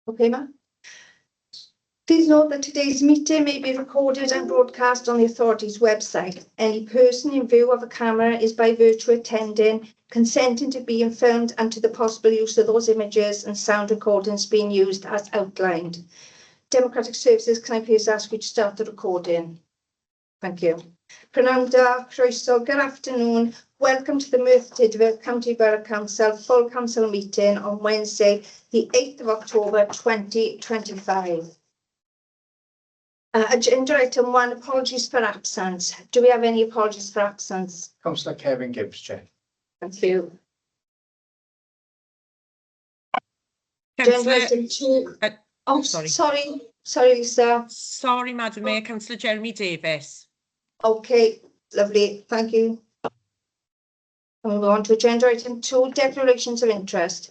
Okay, ma'am. Please note that today's meeting may be recorded and broadcast on the authority's website. Any person in view of a camera is by virtue attending, consenting to being filmed and to the possible use of those images and sound recordings being used as outlined. Democratic Services, can I please ask you to start the recording? Thank you. Prynawn da, croeso, good afternoon. Welcome to the Merthyr Tydfil County Borough Council full council meeting on Wednesday, the 8th of October 2025. Agenda item 1, apologies for absence. Do we have any apologies for absence? Councillor Kevin Gibbs, Chair. Thank you. Councillor, Agenda item 2. Oh, sorry. Sorry, Lisa. Sorry, Madam Mayor, Councillor Jeremy Davis. Okay, lovely. Thank you. We'll move on to agenda item 2, declarations of interest.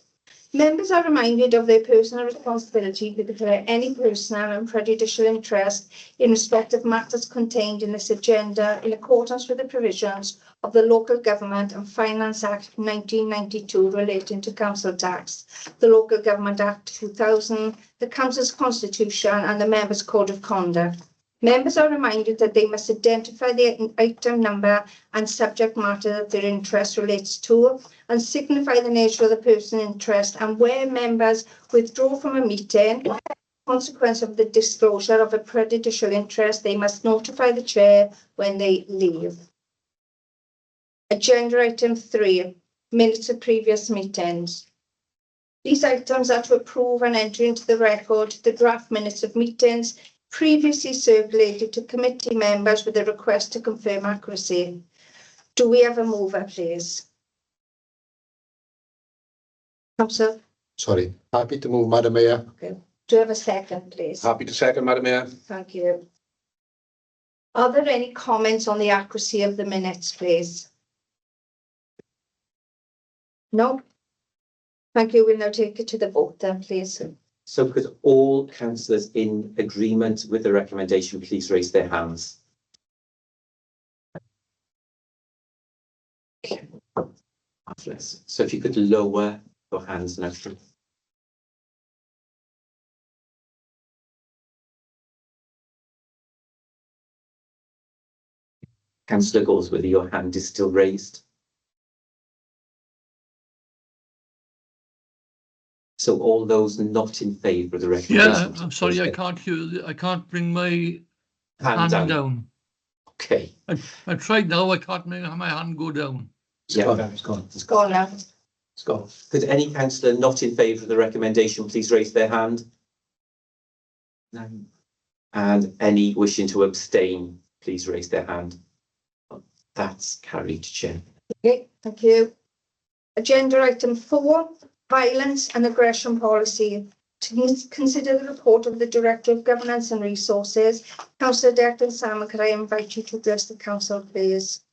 Members are reminded of their personal responsibility to declare any personal and prejudicial interest in respect of matters contained in this agenda in accordance with the provisions of the Local Government and Finance Act 1992 relating to council tax, the Local Government Act 2000, the Council's Constitution and the Members' Code of Conduct. Members are reminded that they must identify the item number and subject matter that their interest relates to and signify the nature of the person's interest, and where members withdraw from a meeting, as a consequence of the disclosure of a prejudicial interest, they must notify the chair when they leave. Agenda item 3, minutes of previous meetings. These items are to approve and enter into the record the draft minutes of meetings previously circulated to committee members with a request to confirm accuracy. Do we have a mover, please? Councillor? Sorry, happy to move, Madam Mayor. Okay. Do you have a second, please? Happy to second, Madam Mayor. Thank you. Are there any comments on the accuracy of the minutes, please? No? Thank you. We'll now take it to the vote then, please. So could all councillors in agreement with the recommendation please raise their hands? Okay. Marvellous. So if you could lower your hands now. Councillor Galsworthy, your hand is still raised. So all those not in favour of the recommendation. Yeah, I'm sorry, I can't hear. I can't bring my Hand down. Okay. I tried now. I can't make my hand go down. Yeah. It's gone. It's gone now. It's gone. Could any councillor not in favour of the recommendation please raise their hand? No. And any wishing to abstain, please raise their hand. That's carried, Chair. Okay, thank you. Agenda item 4, violence and aggression policy. To consider the report of the Director of Governance and Resources, Councillor Declan Salmon, could I invite you to address the council, please?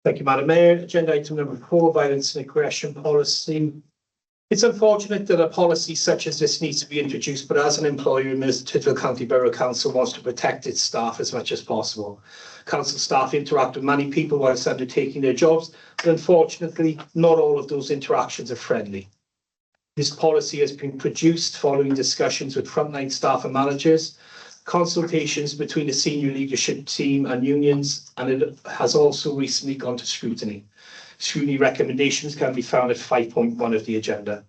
Thank you, Madam Mayor. Agenda item number 4, violence and aggression policy. It's unfortunate that a policy such as this needs to be introduced, but as an employer, Merthyr Tydfil County Borough Council wants to protect its staff as much as possible. Council staff interact with many people whilst undertaking their jobs, but unfortunately, not all of those interactions are friendly. This policy has been produced following discussions with frontline staff and managers, consultations between the senior leadership team and unions, and it has also recently gone to scrutiny. Scrutiny recommendations can be found at 5.1 of the agenda.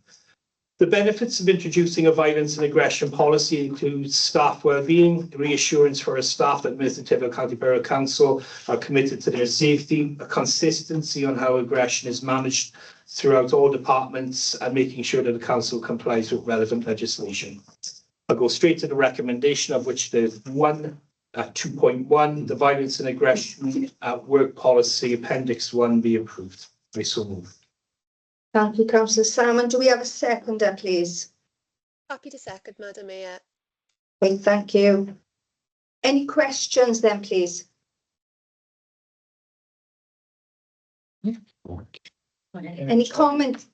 The benefits of introducing a violence and aggression policy include staff well-being, reassurance for our staff that Merthyr Tydfil County Borough Council are committed to their safety, a consistency on how aggression is managed throughout all departments, and making sure that the council complies with relevant legislation. I'll go straight to the recommendation, of which there's one at 2.1, the violence and aggression at work policy appendix 1 be approved. I so move. Thank you, Councillor Salmon. Do we have a seconder, please? Happy to second, Madam Mayor. Okay, thank you. Any questions then, please? Any comment?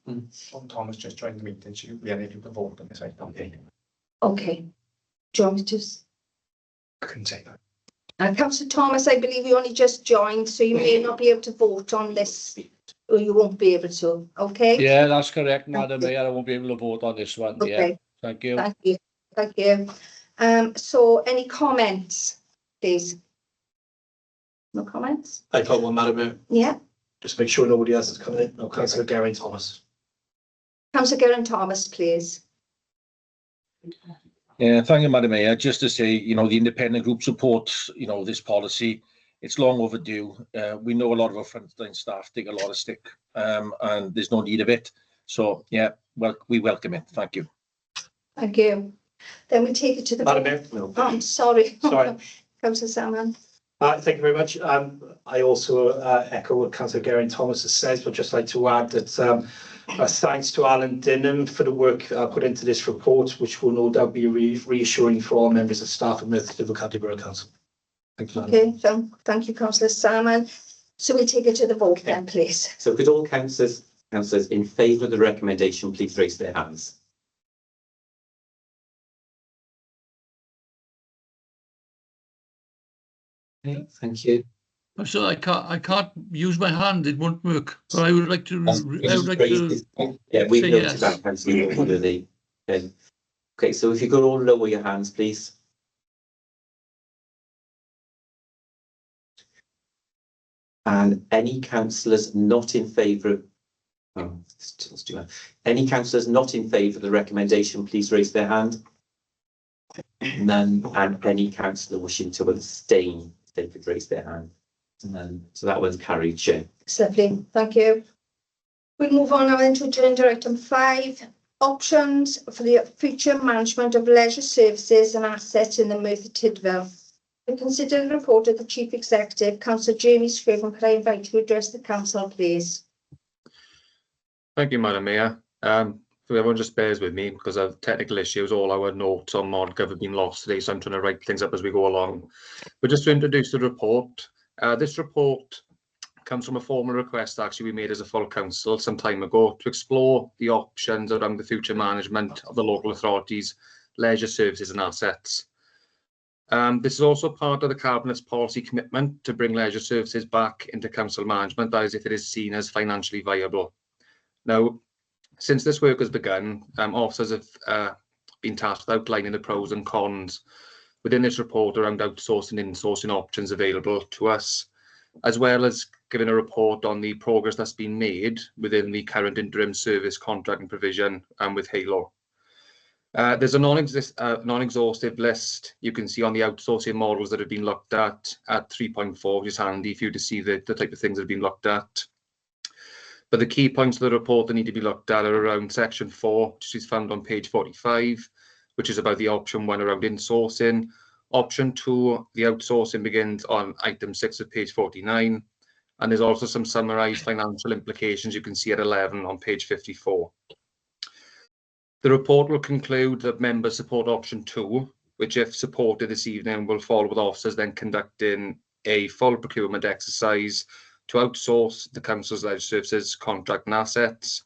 Thomas just joined the meeting. She'll be able to vote on this item. Okay. Do you want me to? I couldn't say that. Councillor Thomas, I believe you only just joined, so you may not be able to vote on this, or you won't be able to. Okay. Yeah, that's correct, Madam Mayor. I won't be able to vote on this one. Okay. Yeah. Thank you. Thank you, thank you. So any comments, please? No comments? I got one, Madam Mayor. Yeah, Just make sure nobody else is coming in. No, Councillor Geraint Thomas. Councillor Geraint Thomas, please. Yeah, thank you, Madam Mayor. Just to say, the independent group supports, this policy. It's long overdue. We know a lot of our frontline staff take a lot of stick, and there's no need of it. So, yeah, well, we welcome it. Thank you. Thank you. Then we take it to the. Madam Mayor. No. Oh, I'm sorry. Sorry. Councillor Salmon. Thank you very much. I also echo what Councillor Geraint Thomas has said, but just like to add that thanks to Alan Dinham for the work put into this report, which will no doubt be reassuring for all members of staff of Merthyr Tydfil County Borough Council. Thank you, Madam. Okay, so thank you, Councillor Salmon. So we take it to the vote then, please. So could all councillors in favour of the recommendation please raise their hands? Okay, thank you. I'm sorry, I can't use my hand. It won't work. But I would like to. Yeah, we've say noted yes. that, Councillor Worthy. Okay. Okay, so if you could all lower your hands, please. And any councillors not in favour of, any councillors not in favour of the recommendation, please raise their hand. None, and any councillor wishing to abstain, they could raise their hand. None. So that one's carried, Chair. Lovely, thank you. We'll move on now into agenda item 5, options for the future management of leisure services and assets in the Merthyr Tydfil. To consider the report of the Chief Executive, Councillor Jamie Scriven, could I invite you to address the council, please? Thank you, Madam Mayor. So everyone just bears with me because of technical issues. All our notes on ModGov have been lost today, so I'm trying to write things up as we go along. But just to introduce the report, this report comes from a formal request actually we made as a full council some time ago to explore the options around the future management of the local authorities, leisure services and assets. This is also part of the Cabinet's policy commitment to bring leisure services back into council management, that is if it is seen as financially viable. Now, since this work has begun, officers have been tasked with outlining the pros and cons within this report around outsourcing and insourcing options available to us, as well as giving a report on the progress that's been made within the current interim service contracting provision and with Halo. There's a non-exhaustive list you can see on the outsourcing models that have been looked at 3.4, which is handy for you to see the type of things that have been looked at. But the key points of the report that need to be looked at are around section 4, which is found on page 45, which is about the option 1 around insourcing. Option 2, the outsourcing begins on item 6 of page 49. And there's also some summarised financial implications you can see at 11 on page 54. The report will conclude that members support option 2, which if supported this evening will follow with officers then conducting a full procurement exercise to outsource the council's leisure services contract and assets.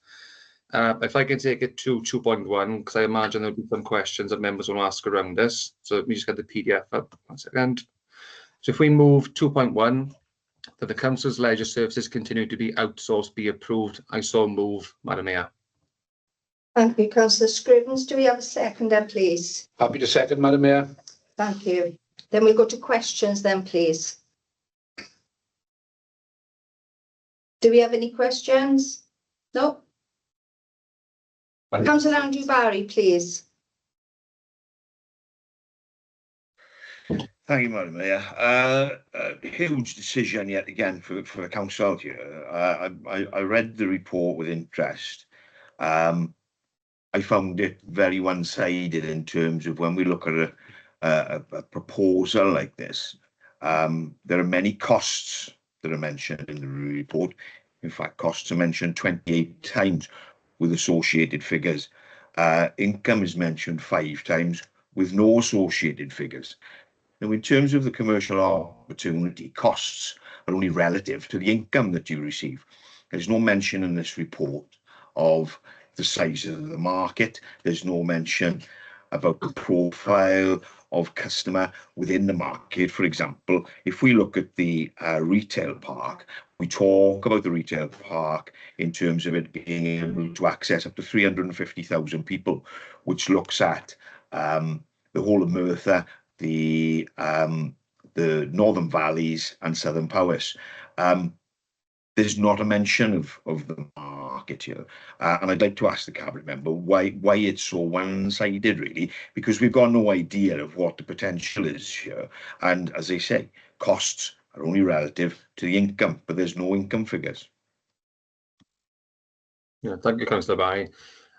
If I can take it to 2.1, because I imagine there'll be some questions that members will ask around this. So let me just get the PDF up 1 second. So if we move 2.1, that the council's leisure services continue to be outsourced, be approved, I so move, Madam Mayor. Thank you, Councillor Scrivens. Do we have a seconder, please? Happy to second, Madam Mayor. Thank you. Then we'll go to questions then, please. Do we have any questions? No? Councillor Andrew Barry, please. Thank you, Madam Mayor. A huge decision yet again for the council here. I read the report with interest. I found it very one-sided in terms of when we look at a proposal like this. There are many costs that are mentioned in the report. In fact, costs are mentioned 28 times with associated figures. Income is mentioned 5 times with no associated figures. Now, in terms of the commercial opportunity, costs are only relative to the income that you receive. There's no mention in this report of the size of the market. There's no mention about the profile of customer within the market. For example, if we look at the retail park, we talk about the retail park in terms of it being able to access up to 350,000 people, which looks at the whole of Merthyr, the Northern Valleys and Southern Powys. There's not a mention of the market here. And I'd like to ask the cabinet member why it's so one-sided, really, because we've got no idea of what the potential is here. And as I say, costs are only relative to the income, but there's no income figures. Yeah, thank you, Councillor Barry.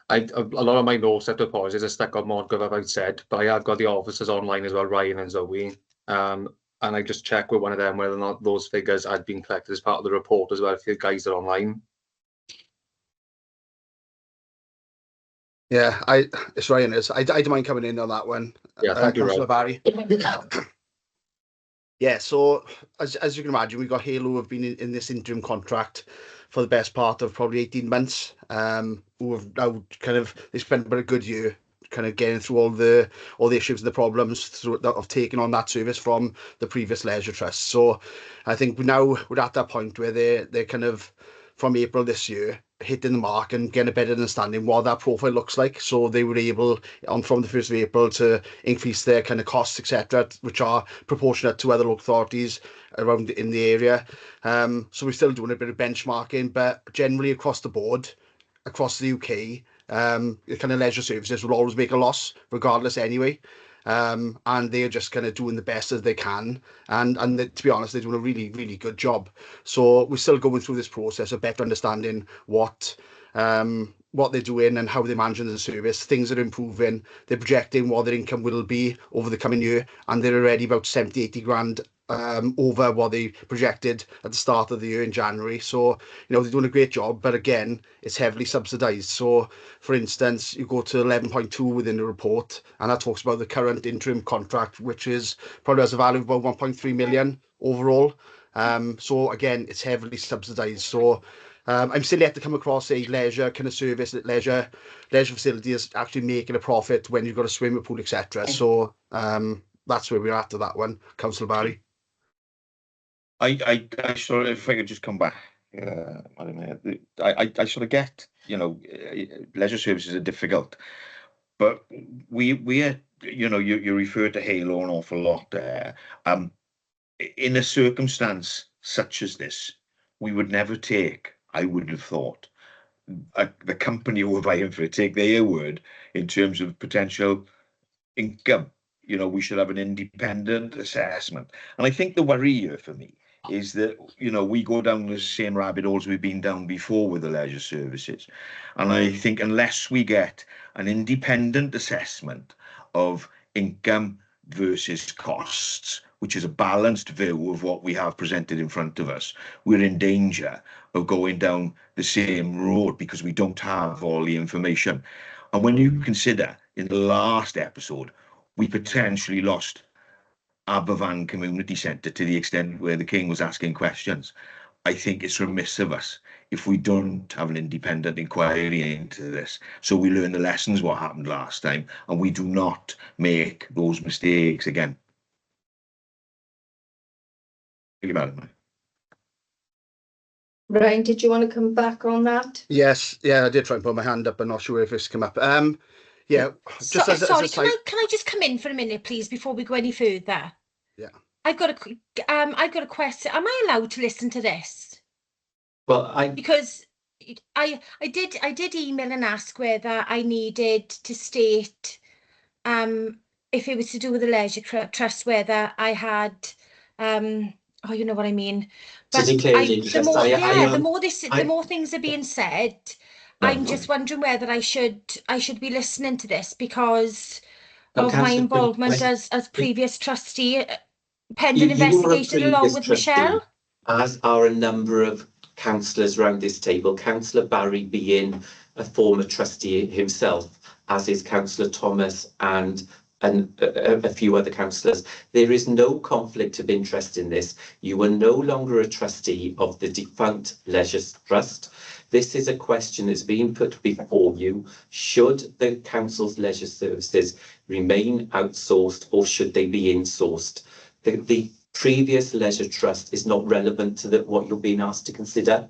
A lot of my notes at the policies are stuck on what I've said, but I have got the officers online as well, Ryan and Zoe. And I just checked with one of them whether or not those figures had been collected as part of the report as well, if you guys are online. Yeah, it's Ryan. I don't mind coming in on that one. Yeah, thank you, Councillor Barry. Yeah, so as you can imagine, we've got Halo who have been in this interim contract for the best part of probably 18 months. Who have now they spent about a good year kind of getting through all the issues and the problems of taking on that service from the previous leisure trust. So I think we're at that point where they're kind of from April this year hitting the mark and getting a better understanding what that profile looks like. So they were able from the 1st of April to increase their kind of costs, etc., which are proportionate to other local authorities around in the area. So we're still doing a bit of benchmarking, but generally across the board, across the UK, the kind of leisure services will always make a loss regardless anyway. And they're just kind of doing the best as they can, and to be honest, they're doing a really, really good job. So we're still going through this process of better understanding what they're doing and how they're managing the service. Things are improving. They're projecting what their income will be over the coming year, and they're already about 70-80 grand over what they projected at the start of the year in January. So they're doing a great job, but again, it's heavily subsidized. So for instance, you go to 11.2 within the report, and that talks about the current interim contract, which is probably has a value of about 1.3 million overall. So again, it's heavily subsidized. So I'm still yet to come across a leisure kind of service that leisure facility is actually making a profit when you've got a swimming pool, etc. So that's where we're at to that one, Councillor Barry. I sort of, if I could just come back, I sort of get, leisure services are difficult, but we are, you refer to Halo an awful lot there. In a circumstance such as this, we would never take, I would have thought, the company who are buying for it, take their word in terms of potential income. We should have an independent assessment. And I think the worry here for me is that, we go down the same rabbit holes we've been down before with the leisure services. And I think unless we get an independent assessment of income versus costs, which is a balanced view of what we have presented in front of us, we're in danger of going down the same road because we don't have all the information. And when you consider in the last episode, we potentially lost Aberfan Community Centre to the extent where the King was asking questions. I think it's remiss of us if we don't have an independent inquiry into this, so we learn the lessons what happened last time and we do not make those mistakes again. Thank you, Madam. Ryan, did you want to come back on that? Yes, yeah, I did try and put my hand up. I'm not sure if it's come up. Yeah, just Sorry, can I just come in for a minute, please, before we go any further? Yeah. I've got a question. Am I allowed to listen to this? Well, because I did email and ask whether I needed to state if it was to do with the leisure trust, whether I had oh, you know what I mean. But the more things are being said, I'm just wondering whether I should be listening to this because of my involvement as previous trustee, pending investigation along with Michelle. As are a number of councillors around this table, Councillor Barry being a former trustee himself, as is Councillor Thomas and a few other councillors. There is no conflict of interest in this. You are no longer a trustee of the defunct Leisure Trust. This is a question that's being put before you. Should the council's leisure services remain outsourced or should they be insourced? The previous leisure trust is not relevant to what you're being asked to consider.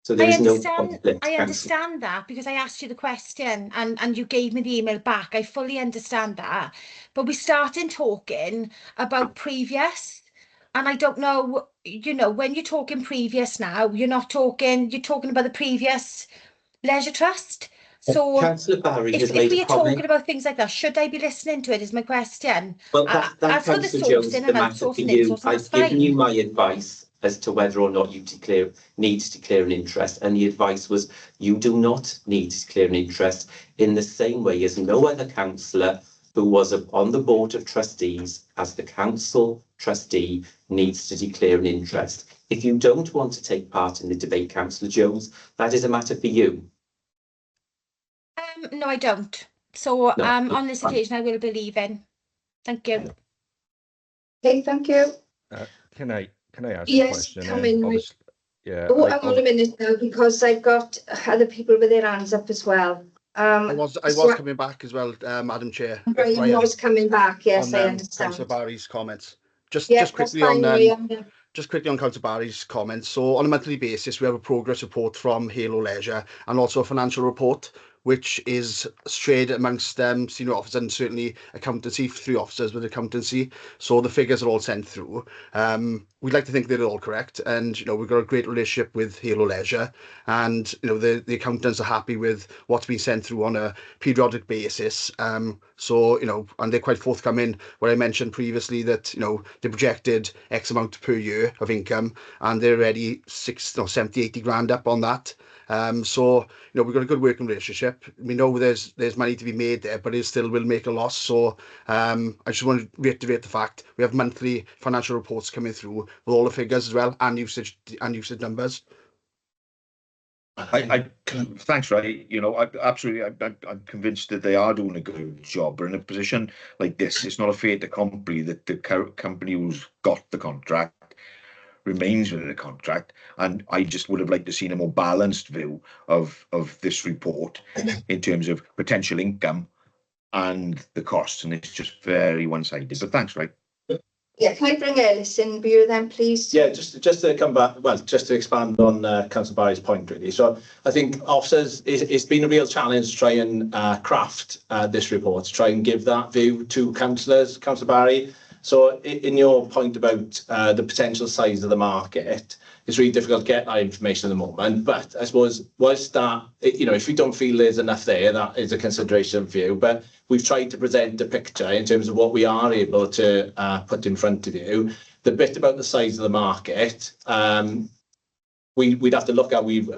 So there is no conflict. I understand that because I asked you the question and you gave me the email back. I fully understand that. But we're starting talking about previous. And I don't know, you know, when you're talking previous now, you're talking about the previous leisure trust. So Councillor Barry has if made we a are talking comment. about things like that, should I be listening to it is my question. Well, that as for the Councillor Jones, sourcing the and matter for outsourcing, you. insourcing, that's I've given you fine. my advice as to whether or not you need to declare an interest, and the advice was you do not need to declare an interest in the same way as no other councillor who was on the board of trustees as the council trustee needs to declare an interest. If you don't want to take part in the debate, Councillor Jones, that is a matter for you. No, I don't. So No, on this fine. occasion, I will be leaving. Thank you. Okay, thank you. Can I ask a Yes, question? come in, Rick. Obviously, yeah. Oh, hang on a minute now, because I've got other people with their hands up as well. I was so coming back as well, Madam Chair. Brian was coming back, yes, on, I understand. Councillor Barry's comments. Just Yeah, quickly that's fine, on Ryan, yeah. just quickly on Councillor Barry's comments. So on a monthly basis, we have a progress report from Halo Leisure and also a financial report, which is shared amongst senior officers and certainly accountancy, 3 officers with accountancy. So the figures are all sent through. We'd like to think they're all correct, and you know, we've got a great relationship with Halo Leisure, and you know, the accountants are happy with what's been sent through on a periodic basis. So you know, and they're quite forthcoming. Where I mentioned previously that you know they projected X amount per year of income, and they're already 70-80 grand up on that. So you know, we've got a good working relationship. We know there's money to be made there, but it still will make a loss. So I just want to reiterate the fact we have monthly financial reports coming through with all the figures as well, and usage numbers. Thanks, Ray. You know, I'm convinced that they are doing a good job. But in a position like this, it's not a fait accompli that the company who's got the contract remains within the contract. And I just would have liked to seen a more balanced view of this report in terms of potential income and the costs. And it's just very one-sided. But thanks, Ray. Yeah, can I bring Ellis in view then, please? Yeah, just to come back, well, just to expand on Councillor Barry's point, really. So I think officers, it's been a real challenge to try and craft this report, to try and give that view to councillors, Councillor Barry. So in your point about the potential size of the market, it's really difficult to get that information at the moment. But I suppose whilst that, you know, if we don't feel there's enough there, that is a consideration for you. But we've tried to present a picture in terms of what we are able to put in front of you. The bit about the size of the market, we'd have to look at, we've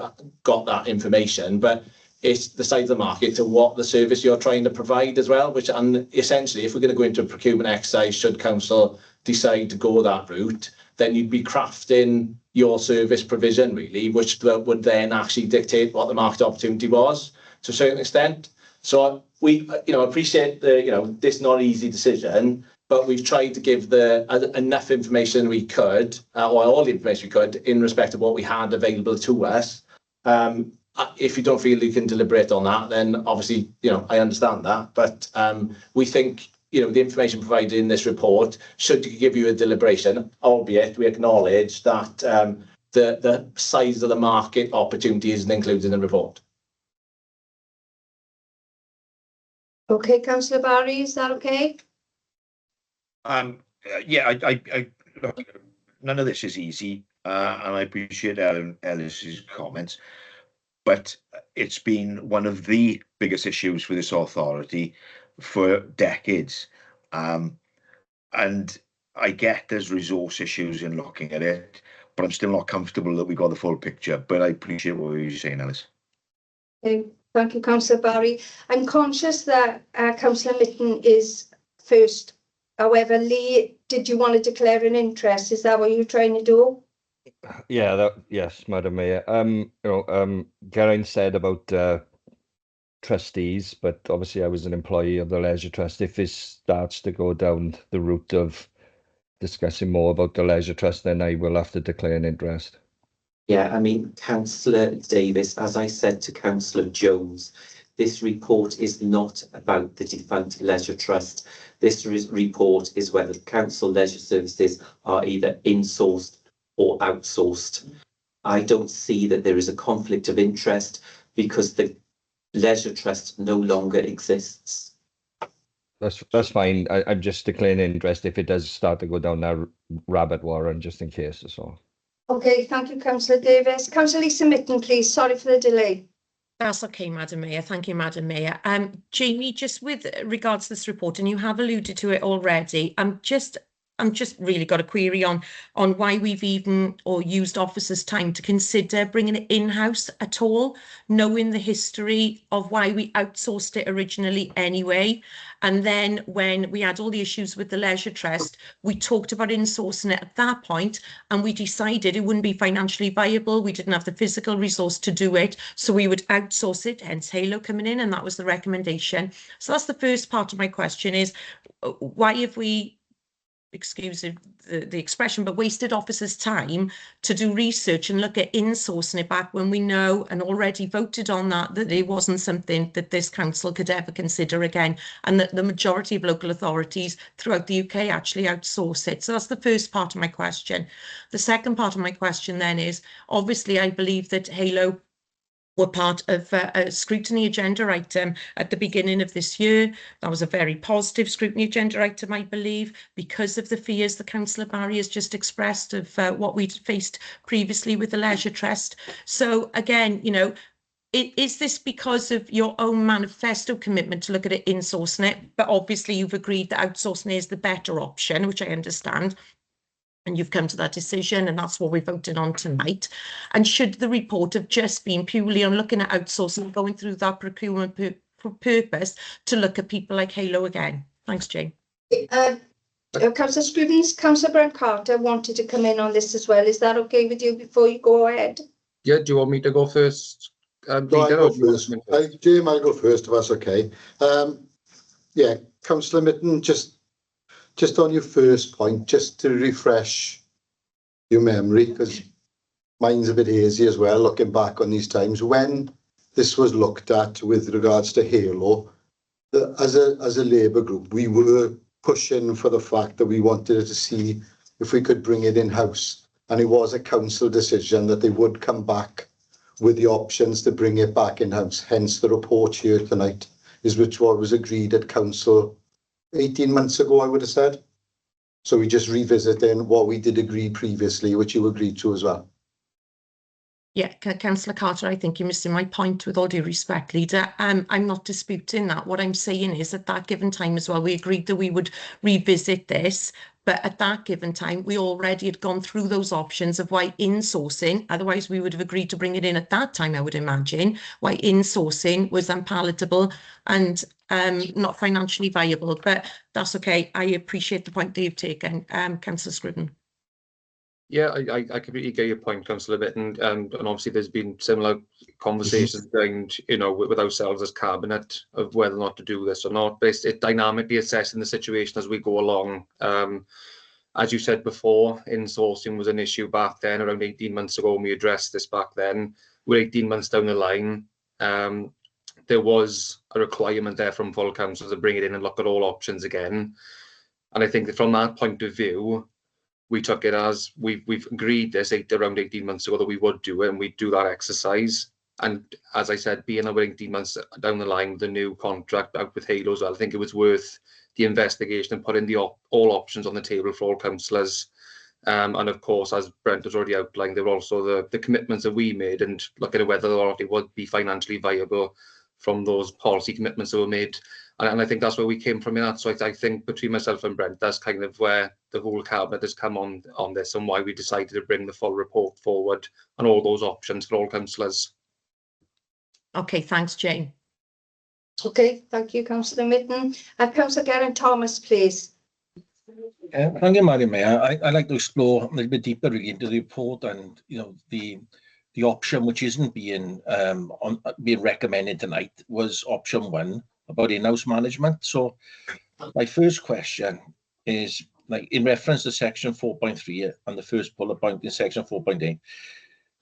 got that information, but it's the size of the market to what the service you're trying to provide as well, which, and essentially, if we're going to go into a procurement exercise, should council decide to go that route, then you'd be crafting your service provision, really, which would then actually dictate what the market opportunity was to a certain extent. So we, you know, appreciate the, you know, this is not an easy decision, but we've tried to give enough information we could, or all the information we could, in respect of what we had available to us. If you don't feel you can deliberate on that, then obviously, you know, I understand that. But we think, you know, the information provided in this report should give you a deliberation, albeit we acknowledge that the size of the market opportunity isn't included in the report. Okay, Councillor Barry, is that okay? Yeah, I look, none of this is easy, and I appreciate Ellis's comments, but it's been one of the biggest issues for this authority for decades, and I get there's resource issues in looking at it, but I'm still not comfortable that we got the full picture. But I appreciate what you're saying, Ellis. Okay, thank you, Councillor Barry. I'm conscious that Councillor Mitten is first. However, Lee, did you want to declare an interest? Is that what you're trying to do? Yeah, yes, Madam Mayor. Geraint said about trustees, but obviously I was an employee of the Leisure Trust. If this starts to go down the route of discussing more about the Leisure Trust, then I will have to declare an interest. Yeah, I mean, Councillor Davis, as I said to Councillor Jones, this report is not about the defunct Leisure Trust. This report is whether council leisure services are either insourced or outsourced. I don't see that there is a conflict of interest because the Leisure Trust no longer exists. That's fine. I'm just declaring interest if it does start to go down that rabbit warren, just in case. That's all. Okay, thank you, Councillor Davis. Councillor Lisa Mitten, please. Sorry for the delay. That's okay, Madam Mayor. Thank you, Madam Mayor. Jamie, just with regards to this report, and you have alluded to it already, I'm just really got a query on why we've even or used officers' time to consider bringing it in-house at all, knowing the history of why we outsourced it originally anyway. And then when we had all the issues with the Leisure Trust, we talked about insourcing it at that point, and we decided it wouldn't be financially viable. We didn't have the physical resource to do it, so we would outsource it, hence Halo coming in, and that was the recommendation. So that's the first part of my question is, why have we, excuse the expression, but wasted officers' time to do research and look at insourcing it back when we know and already voted on that it wasn't something that this council could ever consider again, and that the majority of local authorities throughout the UK actually outsource it. So that's the first part of my question. The second part of my question then is, obviously I believe that Halo were part of a scrutiny agenda item at the beginning of this year. That was a very positive scrutiny agenda item, I believe, because of the fears that Councillor Barry has just expressed of what we'd faced previously with the Leisure Trust. So again, you know, is this because of your own manifesto commitment to look at it insourcing it? But obviously you've agreed that outsourcing is the better option, which I understand. And you've come to that decision, and that's what we voted on tonight. And should the report have just been purely on looking at outsourcing, going through that procurement purpose to look at people like Halo again? Thanks, Jane. Councillor Scrivens, Councillor Brent Carter wanted to come in on this as well. Is that okay with you before you go ahead? Yeah, do you want me to go first? I'll go first. Jim, I'll go first if that's okay. Yeah, Councillor Mitten, just on your first point, just to refresh your memory, because mine's a bit hazy as well, looking back on these times, when this was looked at with regards to Halo, as a Labour group, we were pushing for the fact that we wanted to see if we could bring it in-house. And it was a council decision that they would come back with the options to bring it back in-house. Hence the report here tonight, is which was agreed at council 18 months ago, I would have said. So we just revisiting what we did agree previously, which you agreed to as well. Yeah, Councillor Carter, I think you're missing my point, with all due respect, Leader. I'm not disputing that. What I'm saying is at that given time as well, we agreed that we would revisit this, but at that given time, we already had gone through those options of why insourcing, otherwise we would have agreed to bring it in at that time, I would imagine, why insourcing was unpalatable and not financially viable. But that's okay. I appreciate the point that you've taken, Councillor Scriven. Yeah, I completely get your point, Councillor Mitten, and obviously there's been similar conversations around, you know, with ourselves as cabinet of whether or not to do this or not. But it's dynamically assessing the situation as we go along. As you said before, insourcing was an issue back then, around 18 months ago, and we addressed this back then. We're 18 months down the line. There was a requirement there from full council to bring it in and look at all options again. And I think that from that point of view, we took it as we've agreed this around 18 months ago that we would do it, and we'd do that exercise. And as I said, being over 18 months down the line, the new contract out with Halo as well, I think it was worth the investigation and putting all options on the table for all councillors. And of course, as Brent has already outlined, there were also the commitments that we made and looking at whether or not it would be financially viable from those policy commitments that were made. And I think that's where we came from in that. So I think between myself and Brent, that's kind of where the whole cabinet has come on this, and why we decided to bring the full report forward and all those options for all councillors. Okay, thanks, Jane. Okay, thank you, Councillor Mitten. Councillor Geraint-Thomas, please. Thank you, Madam Mayor. I'd like to explore a little bit deeper into the report and, you know, the option which isn't being recommended tonight was option 1 about in-house management. So my first question is, like, in reference to section 4.3 and the first bullet point in section 4.8,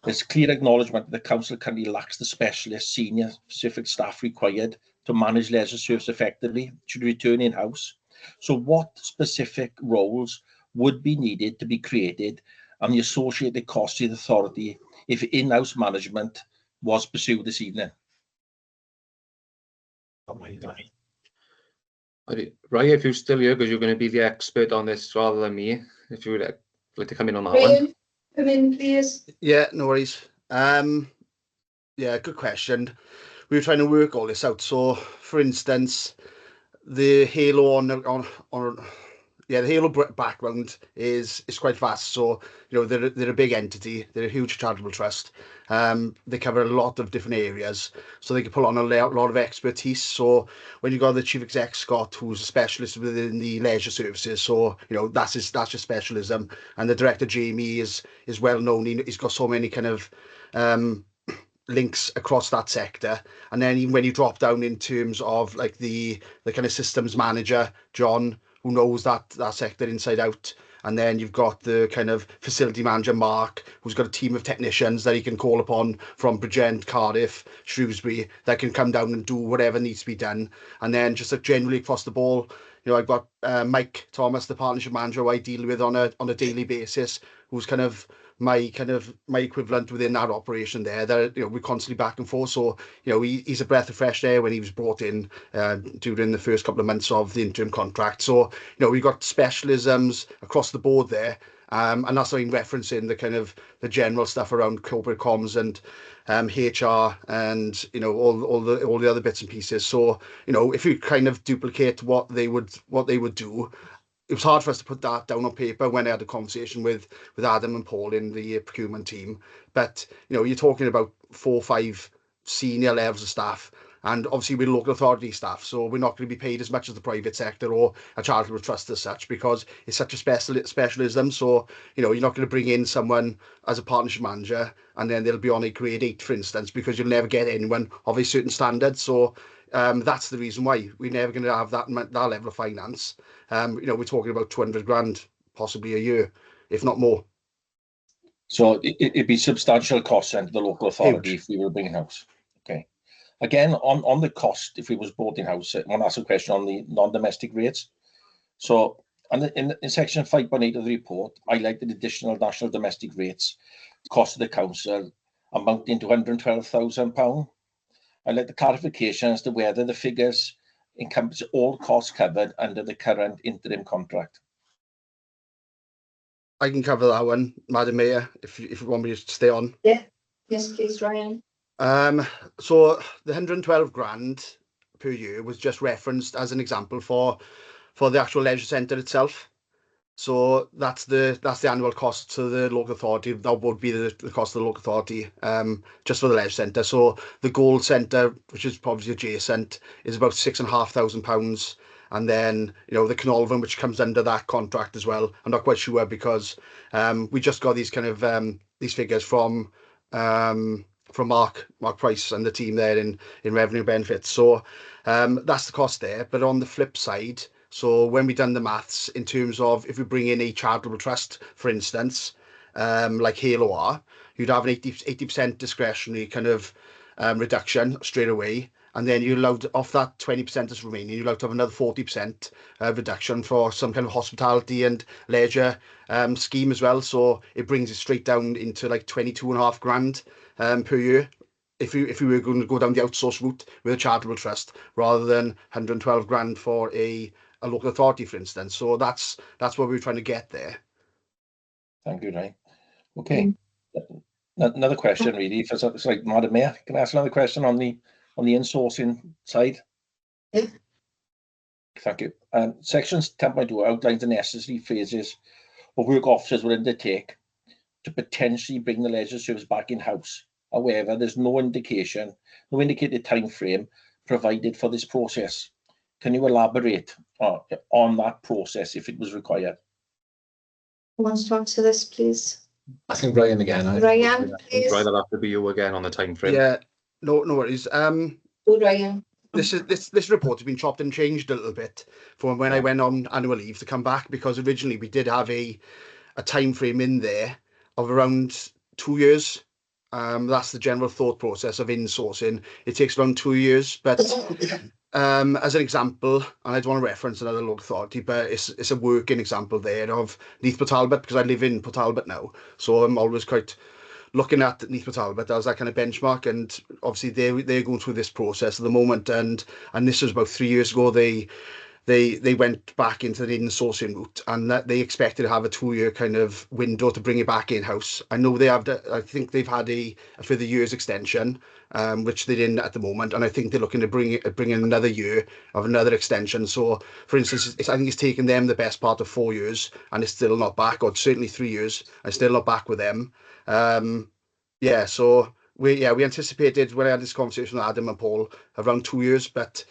There's clear acknowledgement that the council currently lacks the specialist, senior, specific staff required to manage leisure service effectively should return in-house. So what specific roles would be needed to be created and the associated cost to the authority if in-house management was pursued this evening? Right, if you're still here, because you're going to be the expert on this rather than me, if you would like to come in on that one. Ryan, come in, please. Yeah, no worries. Yeah, good question. We were trying to work all this out. So, for instance, the Halo the Halo background is quite vast. So, you know, they're a big entity. They're a huge charitable trust. They cover a lot of different areas, so they can pull on a lot of expertise. So when you got the chief exec Scott, who's a specialist within the leisure services, so you know that's his specialism, and the director Jamie is well known. He's got so many kind of links across that sector. And then even when you drop down in terms of like the kind of systems manager John, who knows that sector inside out. And then you've got the kind of facility manager, Mark, who's got a team of technicians that he can call upon from Bridgend, Cardiff, Shrewsbury, that can come down and do whatever needs to be done. And then just like generally across the ball, you know, I've got Mike Thomas, the partnership manager, who I deal with on a daily basis, who's kind of my equivalent within that operation there. That, you know, we're constantly back and forth. So, you know, he's a breath of fresh air when he was brought in during the first couple of months of the interim contract. So, you know, we've got specialisms across the board there. And that's what I'm referencing, the kind of the general stuff around corporate comms and HR and, you know, all the other bits and pieces. So, you know, if you kind of duplicate what they would do, it was hard for us to put that down on paper when I had a conversation with Adam and Paul in the procurement team. But, you know, you're talking about 4 or 5 senior levels of staff, and obviously we're local authority staff, so we're not going to be paid as much as the private sector or a charitable trust as such, because it's such a specialism. So, you know, you're not going to bring in someone as a partnership manager and then they'll be on a grade 8, for instance, because you'll never get anyone of a certain standard. So that's the reason why we're never going to have that level of finance. You know, we're talking about 200 grand possibly a year, if not more. So it'd be substantial costs into the local authority if we were bringing house. Okay. Again, on the cost, if it was brought in house, I want to ask a question on the non-domestic rates. So in section 5.8 of the report, highlighted additional national domestic rates cost of the council amounting to £112,000. I'd like the clarification as to whether the figures encompass all costs covered under the current interim contract. I can cover that one, Madam Mayor, if you want me to stay on. Yeah, yes, please, Ryan. So the 112 grand per year was just referenced as an example for the actual leisure centre itself. So that's the annual cost to the local authority. That would be the cost of the local authority, just for the leisure centre. So the Gold Centre, which is probably adjacent, is about £6,500. And then, you know, the Canolvan, which comes under that contract as well. I'm not quite sure because we just got these kind of these figures from Mark Price and the team there in revenue benefits. So that's the cost there. But on the flip side, so when we done the maths in terms of if we bring in a charitable trust, for instance, like Halo are, you'd have an 80% discretionary kind of reduction straight away. And then you're allowed, off that 20% that's remaining, you're allowed to have another 40% reduction for some kind of hospitality and leisure scheme as well. So it brings it straight down into like 22.5 grand per year if we were going to go down the outsource route with a charitable trust, rather than 112 grand for a local authority, for instance. So that's what we're trying to get there. Thank you, Ray. Okay. Another question, really. It's like, Madam Mayor, can I ask another question on the insourcing side? Yeah. Thank you. Section 10.2 outlines the necessary phases of work officers will undertake to potentially bring the leisure service back in-house. However, there's no indicated time frame provided for this process. Can you elaborate on that process if it was required? Who wants to answer this, please? I think Ryan again. Ryan, please. Ryan, that'll have to be you again on the time frame. Yeah, no worries. Go, Ryan. This report has been chopped and changed a little bit from when I went on annual leave to come back, because originally we did have a time frame in there of around 2 years That's the general thought process of insourcing. It takes around 2 years, but as an example, and I don't want to reference another local authority, but it's a working example there of Neath Port Talbot, because I live in Port Talbot now, so I'm always quite looking at Neath Port Talbot as that kind of benchmark. And obviously they're going through this process at the moment, and this was about 3 years ago. They went back into the insourcing route, and that they expected to have a 2-year kind of window to bring it back in-house. I know they have, I think they've had a further year's extension, which they didn't at the moment, and I think they're looking to bring in another year of another extension. So, for instance, I think it's taken them the best part of 4 years, and it's still not back, or certainly 3 years, and still not back with them. Yeah, so we anticipated, when I had this conversation with Adam and Paul, around 2 years, but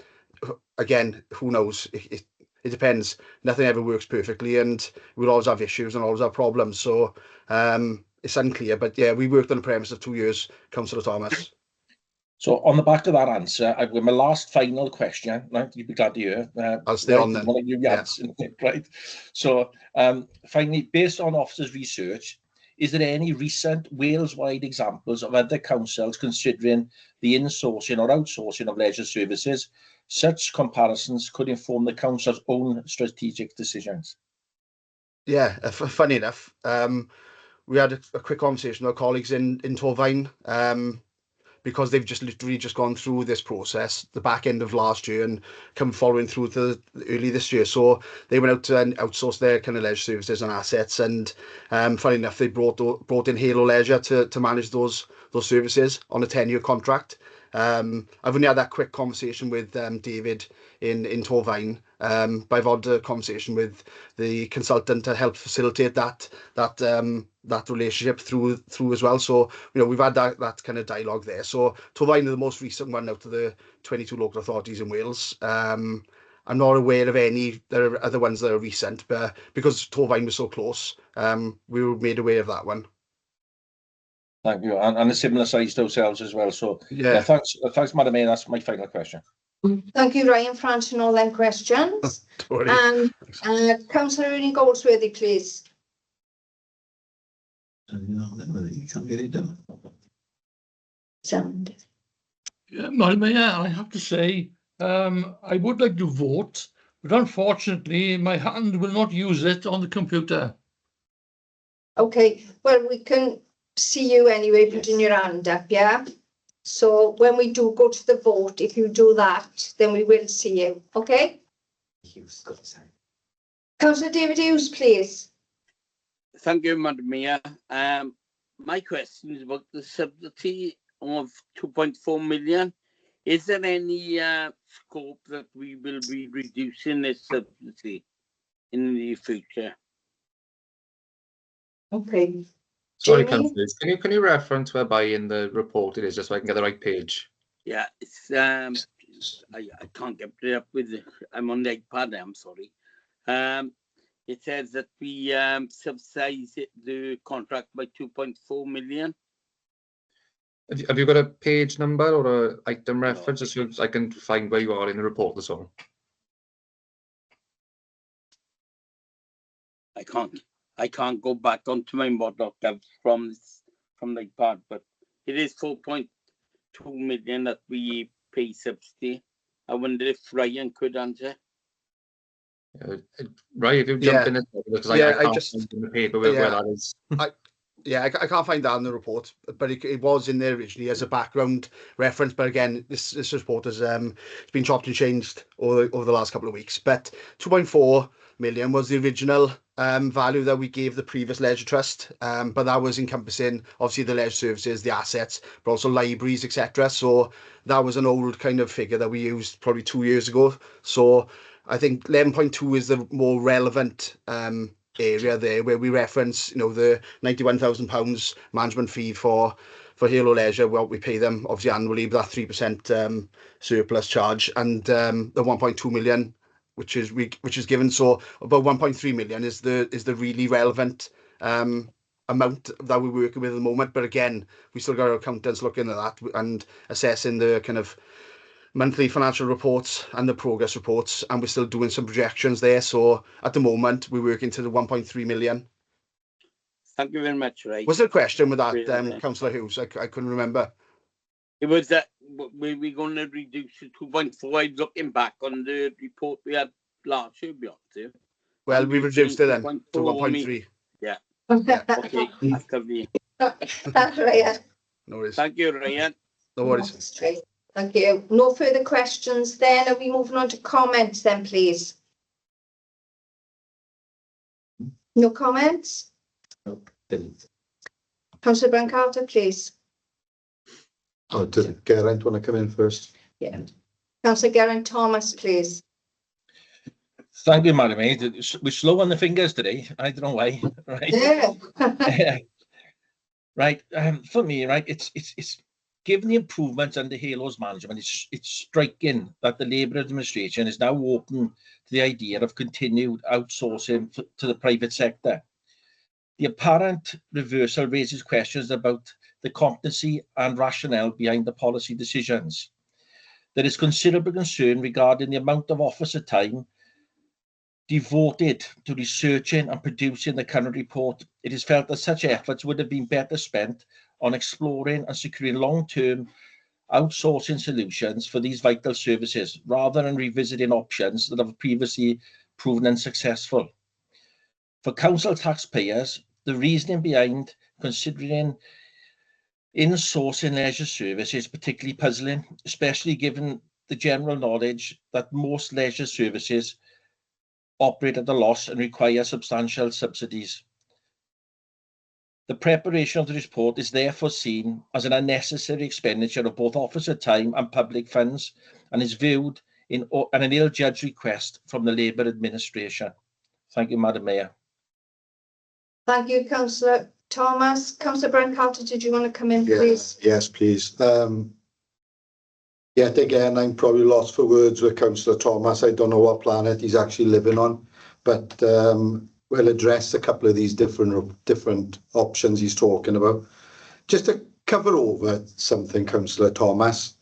again, who knows? It depends. Nothing ever works perfectly, and we'll always have issues and always have problems. So it's unclear, but yeah, we worked on a premise of 2 years, Councillor Thomas. So on the back of that answer, I've got my last final question. Right, you'd be glad to hear. I'll stay on then. Right. So finally, based on officers' research, is there any recent Wales-wide examples of other councils considering the insourcing or outsourcing of leisure services? Such comparisons could inform the council's own strategic decisions. Yeah, funny enough, we had a quick conversation with our colleagues in Torfaen, because they've just literally just gone through this process the back end of last year and come following through to early this year. So they went out to outsource their kind of leisure services and assets, and funny enough, they brought in Halo Leisure to manage those services on a 10-year contract. I've only had that quick conversation with David in Torfaen, but I've had a conversation with the consultant to help facilitate that relationship through as well. So we've had that kind of dialogue there. So Torfaen are the most recent one out of the 22 local authorities in Wales. I'm not aware of any. There are other ones that are recent, but because Torfaen was so close, we were made aware of that one. Thank you, and a similar size to ourselves as well. So yeah, thanks, Madam Mayor. That's my final question. Thank you, Ryan, for answering all them questions. And Councillor Ernie Goldsworthy, please. Sound. Yeah, Madam Mayor, I have to say, I would like to vote, but unfortunately, my hand will not use it on the computer. Okay, well, we can see you anyway, putting your hand up, yeah? So when we do go to the vote, if you do that, then we will see you, okay? Councillor David Hughes, please. Thank you, Madam Mayor. My question is about the subsidy of 2.4 million. Is there any scope that we will be reducing this subsidy in the future? Okay. Sorry, Jamie? councillors, can you reference whereby in the report it is, just so I can get the right page? Yeah, it's I can't get it up with it. I'm on the iPad. I'm sorry. It says that we subsidize the contract by 2.4 million. Have you got a page number or a item reference, just so I can find where you are in the report? That's all. I can't go back onto my model from the part, but it is 4.2 million that we pay subsidy. I wonder if Ryan could answer. Right, if you jump in, because I can't just find in the paper where that is. I can't find that in the report, but it was in there originally as a background reference. But again, this report has it's been chopped and changed over the last couple of weeks. But 2.4 million was the original value that we gave the previous leisure trust, but that was encompassing obviously the leisure services, the assets, but also libraries, etc. So that was an old kind of figure that we used probably 2 years ago. So I think 11.2 is the more relevant area there, where we reference, the £91,000 management fee for Halo Leisure. Well, we pay them obviously annually, but that 3% surplus charge, and the 1.2 million, which is given. So about 1.3 million is the really relevant amount that we're working with at the moment. But again, we still got our accountants looking at that and assessing the kind of monthly financial reports and the progress reports, and we're still doing some projections there. So at the moment we're working to the 1.3 million. Thank you very much, Ray. Was there a question with Really, that, Councillor Hughes? I couldn't remember. It was that we're going to reduce to 2.4. I'm looking back on the report we had last year, be honest with you. Well, And we reduced it then to 2.4 only. 1.3. Yeah. Yeah. Okay. That's lovely. Thanks, Ryan. No worries. Thank you, Ryan. No worries. Straight. Thank you. No further questions then. Are we moving on to comments then, please? No comments? Councillor Brown Carter, please. Oh, does Geraint want to come in first? Yeah. Councillor Geraint Thomas, please. Thank you, Madam Mayor. We're slow on the fingers today. I don't know why. Right. Yeah. Right. For me, right, it's given the improvements under Halo's management, it's striking that the Labour administration is now open to the idea of continued outsourcing to the private sector. The apparent reversal raises questions about the competency and rationale behind the policy decisions. There is considerable concern regarding the amount of officer time devoted to researching and producing the current report. It is felt that such efforts would have been better spent on exploring and securing long-term outsourcing solutions for these vital services, rather than revisiting options that have previously proven unsuccessful. For council taxpayers, the reasoning behind considering in-sourcing leisure service is particularly puzzling, especially given the general knowledge that most leisure services operate at a loss and require substantial subsidies. The preparation of the report is therefore seen as an unnecessary expenditure of both officer time and public funds, and is viewed in an ill-judged request from the Labour administration. Thank you, Madam Mayor. Thank you, Councillor Thomas. Councillor Brown Carter, did you want to come in, please? Yes, please. Yet again, I'm probably lost for words with Councillor Thomas. I don't know what planet he's actually living on, but we'll address a couple of these different options he's talking about. Just to cover over something, Councillor Thomas,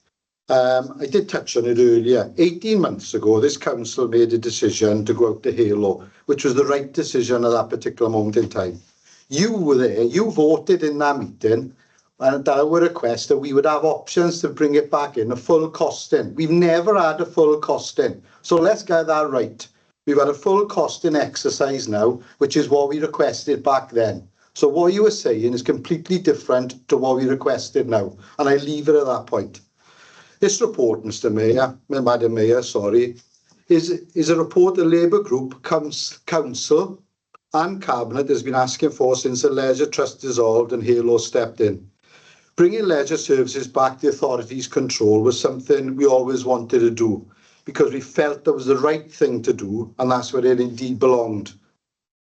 I did touch on it earlier. 18 months ago, this council made a decision to go out to Halo, which was the right decision at that particular moment in time. You were there, you voted in that meeting, and at our request that we would have options to bring it back in, a full costing. We've never had a full costing, so let's get that right. We've had a full costing exercise now, which is what we requested back then. So what you were saying is completely different to what we requested now, and I leave it at that point. This report, Madam Mayor, sorry, is a report the Labour Group, Council and Cabinet has been asking for since the Leisure Trust dissolved and Halo stepped in. Bringing leisure services back to the authorities' control was something we always wanted to do, because we felt that was the right thing to do, and that's where it indeed belonged.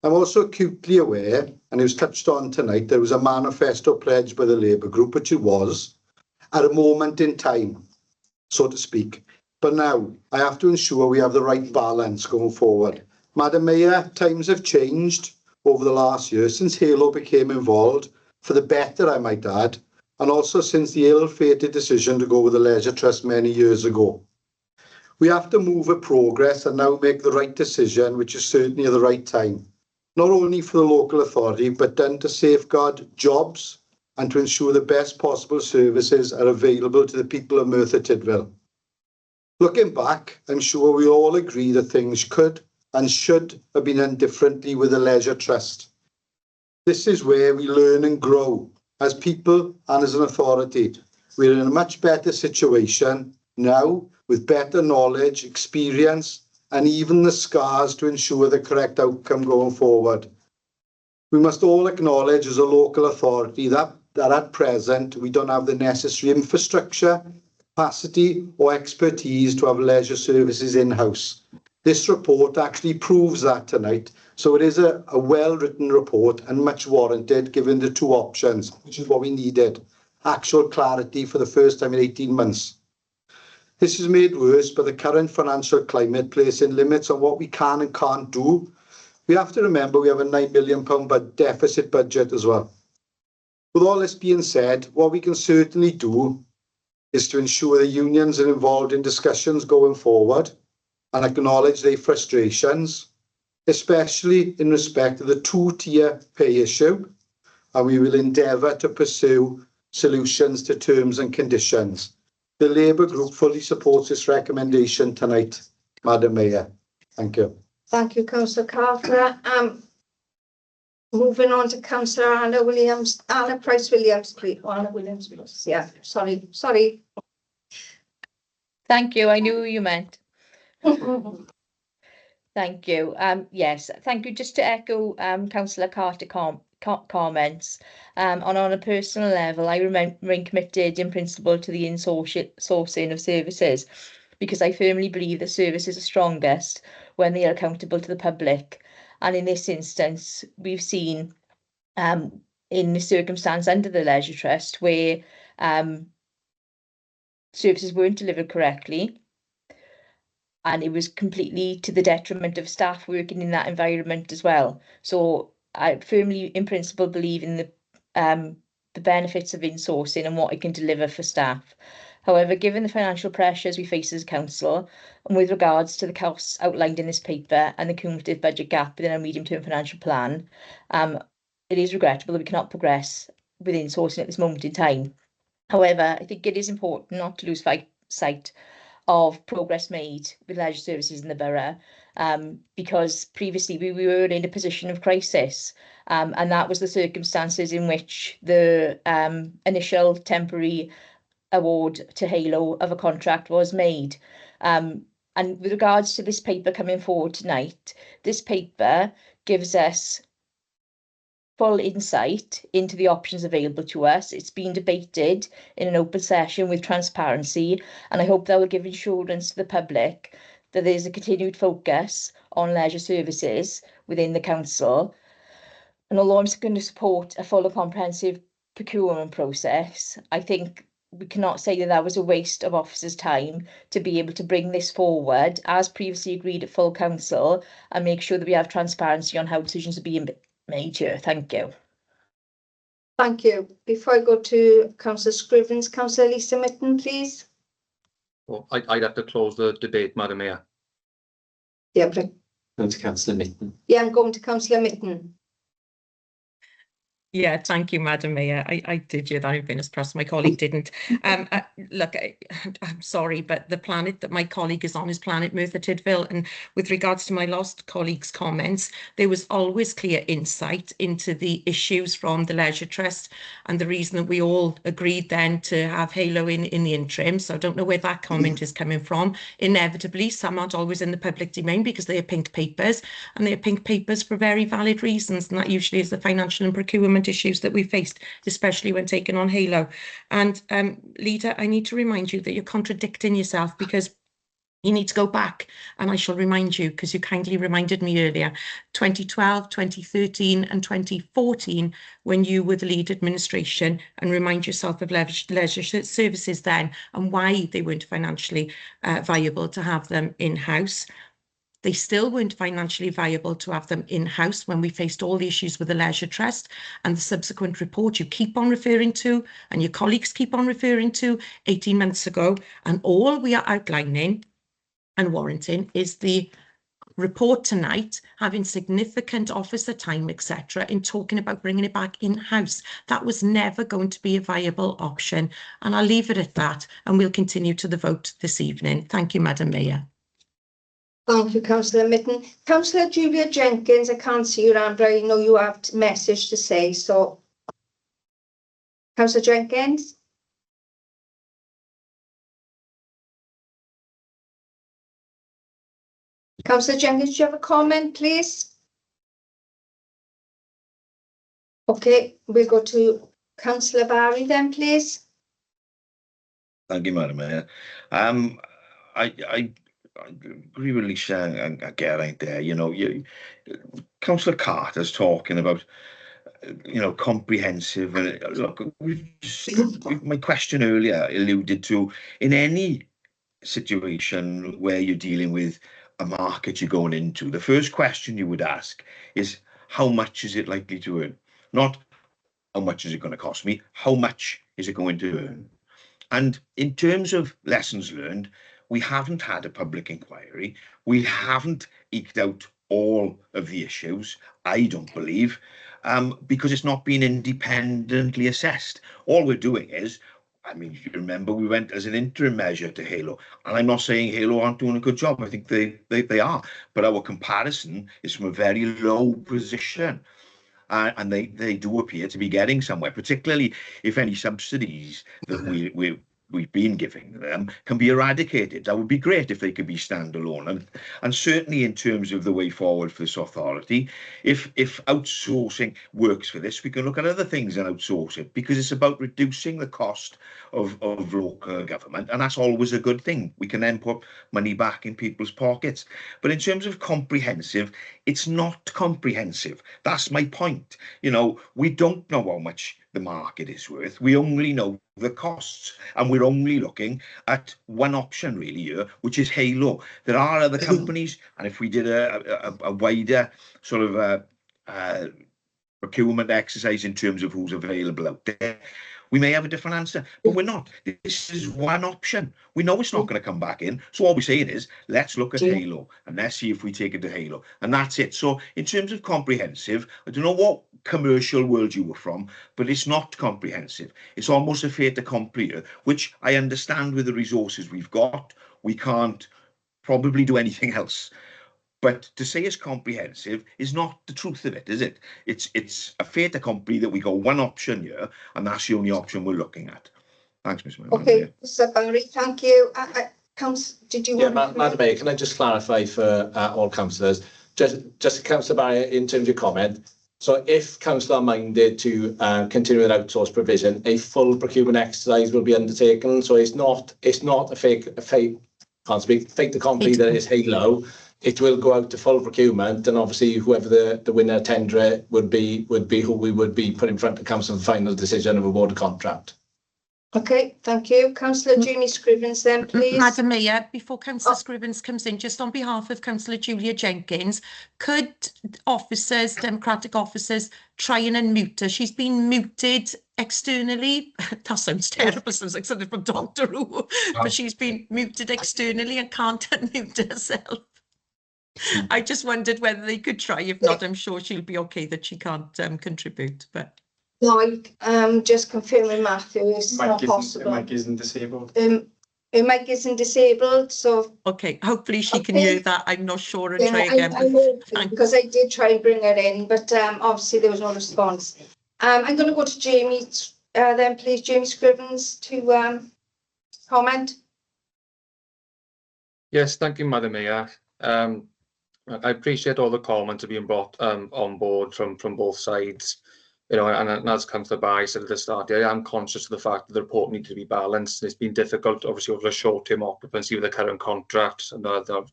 I'm also acutely aware, and it was touched on tonight, there was a manifesto pledged by the Labour Group, which it was, at a moment in time, so to speak. But now, I have to ensure we have the right balance going forward. Madam Mayor, times have changed over the last year since Halo became involved, for the better I might add, and also since the ill-fated decision to go with the Leisure Trust many years ago. We have to move with progress and now make the right decision, which is certainly at the right time, not only for the local authority, but done to safeguard jobs and to ensure the best possible services are available to the people of Merthyr Tydfil. Looking back, I'm sure we all agree that things could and should have been done differently with the Leisure Trust. This is where we learn and grow as people and as an authority. We're in a much better situation now, with better knowledge, experience, and even the scars to ensure the correct outcome going forward. We must all acknowledge as a local authority that at present we don't have the necessary infrastructure, capacity or expertise to have leisure services in-house. This report actually proves that tonight, so it is a well-written report and much warranted given the two options, which is what we needed, actual clarity for the first time in 18 months. This is made worse by the current financial climate, placing limits on what we can and can't do. We have to remember we have a £9 million deficit budget as well. With all this being said, what we can certainly do is to ensure the unions are involved in discussions going forward and acknowledge their frustrations, especially in respect to the two-tier pay issue, and we will endeavour to pursue solutions to terms and conditions. The Labour Group fully supports this recommendation tonight, Madam Mayor. Thank you. Thank you, Councillor Carter. Moving on to Councillor Anna Price-Williams, please. Anna Williams, please. Yeah, sorry. Thank you. I knew who you meant. Thank you. Yes, thank you. Just to echo Councillor Carter comments, on a personal level, I remain committed in principle to the insourcing of services, because I firmly believe that services are strongest when they are accountable to the public. And in this instance, we've seen in the circumstance under the Leisure Trust where services weren't delivered correctly, and it was completely to the detriment of staff working in that environment as well. So I firmly, in principle, believe in the benefits of insourcing and what it can deliver for staff. However, given the financial pressures we face as a council, and with regards to the costs outlined in this paper and the cumulative budget gap within our medium-term financial plan, it is regrettable that we cannot progress with insourcing at this moment in time. However, I think it is important not to lose sight of progress made with leisure services in the borough, because previously we were in a position of crisis, and that was the circumstances in which the initial temporary award to Halo of a contract was made. And with regards to this paper coming forward tonight, this paper gives us full insight into the options available to us. It's been debated in an open session with transparency, and I hope that will give assurance to the public that there's a continued focus on leisure services within the council. And although I'm going to support a full and comprehensive procurement process, I think we cannot say that was a waste of officers' time to be able to bring this forward as previously agreed at full council and make sure that we have transparency on how decisions are being made here. Thank you. Thank you. Before I go to Councillor Scrivens, Councillor Lisa Mitten, please. Well, I'd have to close the debate, Madam Mayor. Yeah, but Go to Councillor Mitten. yeah, I'm going to Councillor Mitten. Yeah, thank you, Madam Mayor. I did hear that in fairness, perhaps my colleague didn't. Look, I'm sorry, but the planet that my colleague is on is Planet Merthyr Tydfil. And with regards to my last colleague's comments, there was always clear insight into the issues from the Leisure Trust and the reason that we all agreed then to have Halo in the interim. So I don't know where that comment is coming from. Inevitably, some aren't always in the public domain because they are pink papers, and they are pink papers for very valid reasons. And that usually is the financial and procurement issues that we faced, especially when taking on Halo. And Leader, I need to remind you that you're contradicting yourself, because you need to go back, and I shall remind you, because you kindly reminded me earlier, 2012, 2013 and 2014, when you were the lead administration, and remind yourself of leisure services then and why they weren't financially viable to have them in-house. They still weren't financially viable to have them in-house when we faced all the issues with the Leisure Trust, and the subsequent report you keep on referring to and your colleagues keep on referring to 18 months ago. And all we are outlining and warranting is the report tonight, having significant officer time, etc., in talking about bringing it back in-house. That was never going to be a viable option. And I'll leave it at that, and we'll continue to the vote this evening. Thank you, Madam Mayor. Thank you, Councillor Mitten. Councillor Julia Jenkins, I can't see you around, but I know you have a message to say, so. Councillor Jenkins? Councillor Jenkins, do you have a comment, please? Okay, we'll go to Councillor Barry then, please. Thank you, Madam Mayor. I agree with Lisa and Geraint there. You know, Councillor Carter's talking about, you know, comprehensive. And look, my question earlier alluded to, in any situation where you're dealing with a market you're going into, the first question you would ask is, how much is it likely to earn? Not how much is it going to cost me? How much is it going to earn? And in terms of lessons learned, we haven't had a public inquiry. We haven't eked out all of the issues, I don't believe, because it's not been independently assessed. All we're doing is, I mean, you remember we went as an interim measure to Halo, and I'm not saying Halo aren't doing a good job. I think they are, but our comparison is from a very low position. And they do appear to be getting somewhere, particularly if any subsidies that we've been giving them can be eradicated. That would be great if they could be standalone. And certainly in terms of the way forward for this authority, if outsourcing works for this, we can look at other things and outsource it, because it's about reducing the cost of local government, and that's always a good thing. We can then put money back in people's pockets. But in terms of comprehensive, it's not comprehensive. That's my point. You know, we don't know how much the market is worth. We only know the costs, and we're only looking at one option really here, which is Halo. There are other companies, and if we did a wider sort of procurement exercise in terms of who's available out there, we may have a different answer, but we're not. This is one option. We know it's not going to come back in. So all we're saying is, let's look at Halo and let's see if we take it to Halo. And that's it. So in terms of comprehensive, I don't know what commercial world you were from, but it's not comprehensive. It's almost a fait accompli, which I understand with the resources we've got. We can't probably do anything else. But to say it's comprehensive is not the truth of it, is it? It's a fait accompli that we got one option here, and that's the only option we're looking at. Thanks, Mr. Mayor. Okay, Mr. Barry, thank you. Did you want Madam Mayor, can I just clarify for all councillors, just Councillor Barry, in terms of your comment, so if council are minded to continue with outsourced provision, a full procurement exercise will be undertaken. So it's not a fake accompli that is Halo. It will go out to full procurement, and obviously whoever the winner tender would be who we would be put in front of council for final decision of award of contract. Okay, thank you. Councillor Jamie Scrivens then, please. Madam Mayor, before Councillor Scrivens comes in, just on behalf of Councillor Julia Jenkins, could officers, Democratic officers, try and unmute her? She's been muted externally. That sounds terrible, sounds like something from Doctor Who, but she's been muted externally and can't unmute herself. I just wondered whether they could try. If not, I'm sure she'll be okay that she can't contribute. But no, I'm just confirming, Matthew, it's not possible. The mic isn't disabled. The mic isn't disabled, so okay. Hopefully she can hear that. I'm not sure. And try again. Because I did try and bring her in, but obviously there was no response. I'm going to go to Jamie then, please, Jamie Scrivens, to comment. Yes, thank you, Madam Mayor. I appreciate all the comments are being brought on board from both sides. You know, and as Councillor Barry said at the start, I am conscious of the fact that the report needs to be balanced. It's been difficult, obviously, over a short-term occupancy with the current contract and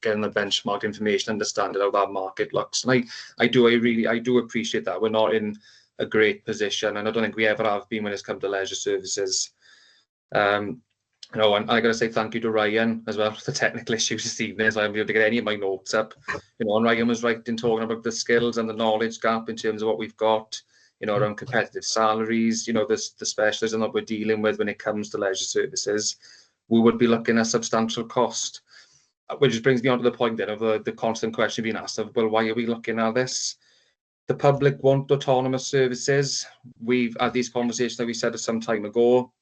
getting the benchmark information, understanding how that market looks. And I do appreciate that. We're not in a great position, and I don't think we ever have been when it's come to leisure services. You know, and I got to say thank you to Ryan as well for the technical issues this evening, as I haven't been able to get any of my notes up. You know, and Ryan was right in talking about the skills and the knowledge gap in terms of what we've got, you know, around competitive salaries, you know, the specialism that we're dealing with when it comes to leisure services. We would be looking at substantial cost, which just brings me on to the point then of the constant question being asked of, well, why are we looking at this? The public want autonomous services. We've had these conversations that we said some time ago.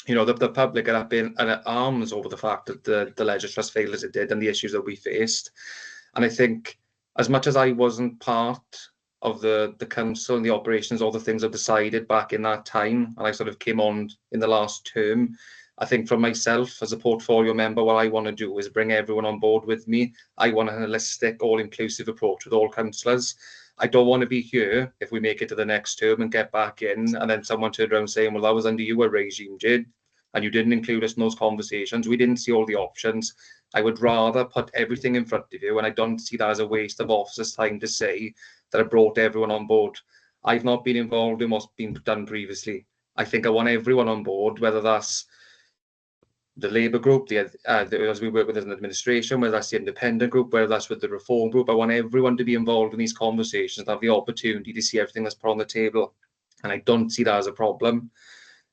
You know, the public are up in arms over the fact that the Leisure Trust failed as it did and the issues that we faced. And I think as much as I wasn't part of the council and the operations, all the things I've decided back in that time, and I sort of came on in the last term, I think for myself as a portfolio member, what I want to do is bring everyone on board with me. I want a holistic, all-inclusive approach with all councillors. I don't want to be here if we make it to the next term and get back in and then someone turned around saying, well, that was under your regime, Jid, and you didn't include us in those conversations. We didn't see all the options. I would rather put everything in front of you, and I don't see that as a waste of officers' time to say that I brought everyone on board. I've not been involved in what's been done previously. I think I want everyone on board, whether that's the Labour group, as we work with as an administration, whether that's the independent group, whether that's with the reform group. I want everyone to be involved in these conversations and have the opportunity to see everything that's put on the table. And I don't see that as a problem.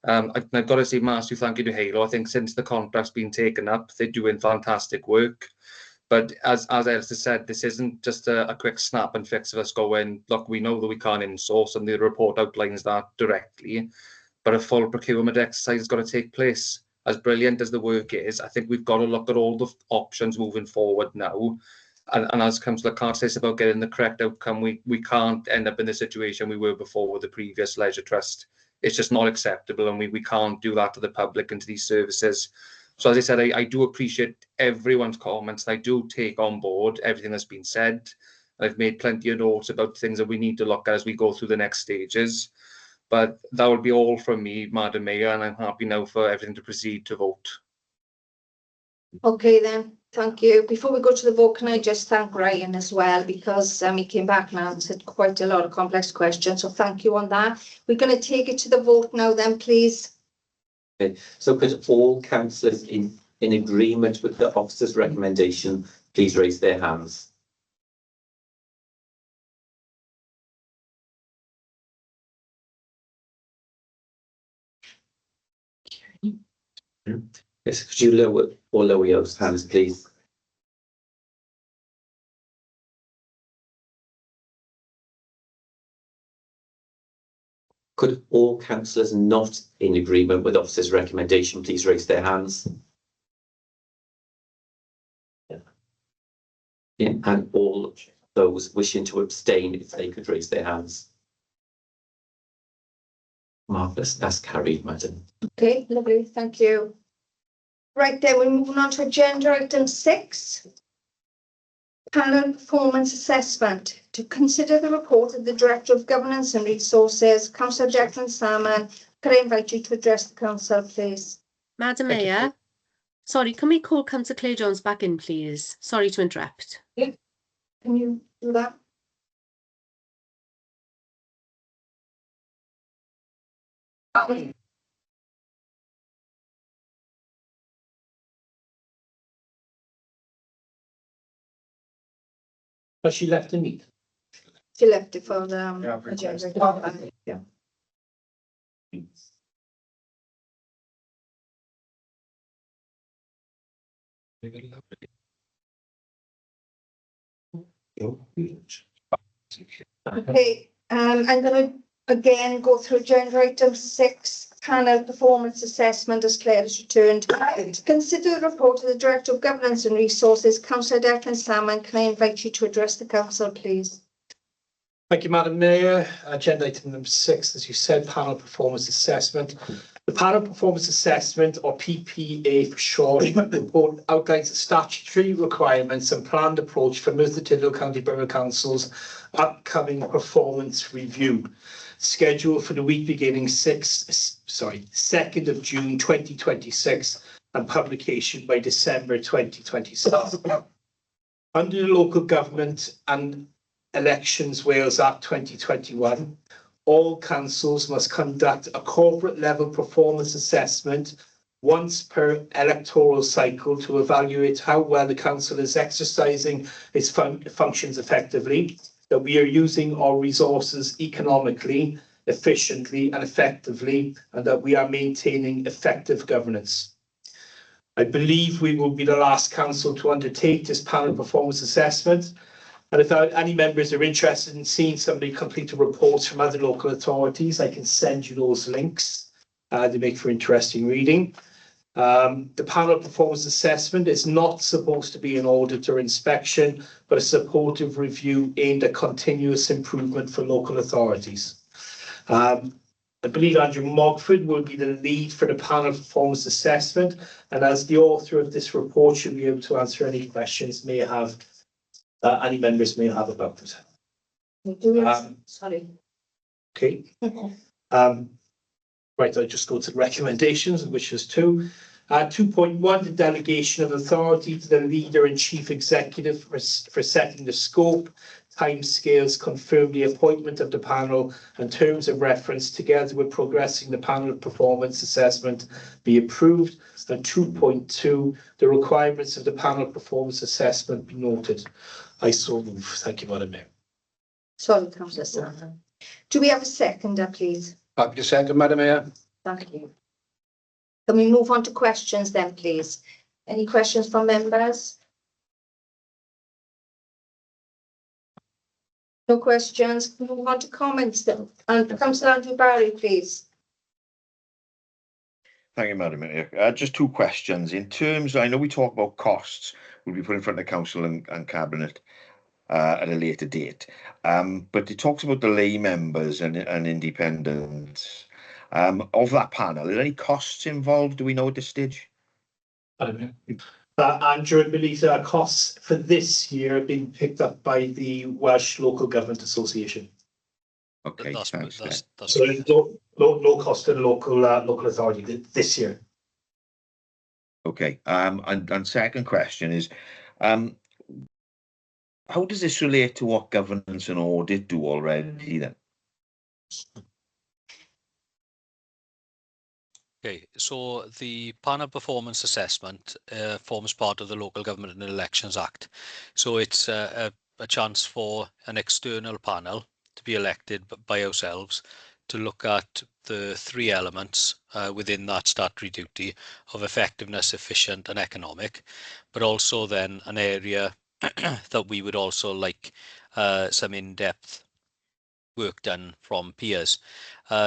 I've got to say massive thank you to Halo. I think since the contract's been taken up, they're doing fantastic work. But as Elsa said, this isn't just a quick snap and fix of us going, look, we know that we can't in-source, and the report outlines that directly, but a full procurement exercise is going to take place. As brilliant as the work is, I think we've got to look at all the options moving forward now. And as Councillor Carr says about getting the correct outcome, we can't end up in the situation we were before with the previous leisure trust. It's just not acceptable, and we can't do that to the public and to these services. So as I said, I do appreciate everyone's comments. I do take on board everything that's been said. I've made plenty of notes about things that we need to look at as we go through the next stages. But that will be all from me, Madam Mayor, and I'm happy now for everything to proceed to vote. Okay then, thank you. Before we go to the vote, can I just thank Ryan as well, because he came back and answered quite a lot of complex questions. So thank you on that. We're going to take it to the vote now then, please. Okay, so could all councillors in agreement with the officer's recommendation, please raise their hands. Yes, could you lower your hands, please? Could all councillors not in agreement with officer's recommendation please raise their hands? Yeah, and all those wishing to abstain, if they could raise their hands. Marvellous, that's carried, madam. Okay, lovely, thank you. Right then, we're moving on to agenda item 6. Panel performance assessment. To consider the report of the Director of Governance and Resources, Councillor Declan Salmon. Could I invite you to address the council, please? Madam Mayor, sorry, can we call Councillor Claire Jones back in, please? Sorry to interrupt. Yeah. Can you do that? But she left the meet. She left it for the agenda. Yeah. Okay, I'm going to again go through agenda item 6, panel performance assessment, as Claire has returned. To consider the report of the Director of Governance and Resources, Councillor Declan Salmon. Can I invite you to address the council, please? Thank you, Madam Mayor. Agenda item number 6, as you said, panel performance assessment. The panel performance assessment, or PPA for short, report outlines the statutory requirements and planned approach for Merthyr Tydfil County Borough Council's upcoming performance review, scheduled for the week beginning 2nd of June 2026 and publication by December 2026. Under the Local Government and Elections Wales Act 2021, all councils must conduct a corporate level performance assessment once per electoral cycle to evaluate how well the council is exercising its functions effectively, that we are using our resources economically, efficiently and effectively, and that we are maintaining effective governance. I believe we will be the last council to undertake this panel performance assessment. And if any members are interested in seeing somebody complete the reports from other local authorities, I can send you those links. They make for interesting reading. The panel performance assessment is not supposed to be an audit or inspection, but a supportive review aimed at continuous improvement for local authorities. I believe Andrew Mogford will be the lead for the panel performance assessment, and as the author of this report, should be able to answer any questions any members may have about it. Sorry. Okay. Right, I'll just go to the recommendations, which is 2. 2.1, the delegation of authority to the leader and chief executive for setting the scope, timescales, confirm the appointment of the panel and terms of reference together with progressing the panel performance assessment be approved. And 2.2, the requirements of the panel performance assessment be noted. I so move. Thank you, Madam Mayor. Sorry, Councillor Salmon. Do we have a seconder, please? Happy to second, Madam Mayor. Thank you. Can we move on to questions then, please? Any questions from members? No questions. Move on to comments then. And Councillor Andrew Barry, please. Thank you, Madam Mayor. Just two questions. In terms, I know we talk about costs, will be put in front of council and cabinet at a later date. But it talks about the lay members and independents. Of that panel, are there any costs involved? Do we know at this stage? Andrew and Melissa, costs for this year have been picked up by the Welsh Local Government Association. Okay, thanks. So there's no cost to the local authority this year. Okay, and second question is, how does this relate to what governance and audit do already then? Okay, so the panel performance assessment forms part of the Local Government and Elections Act. So it's a chance for an external panel to be elected by ourselves to look at the three elements within that statutory duty of effectiveness, efficient and economic, but also then an area that we would also like some in-depth work done from peers.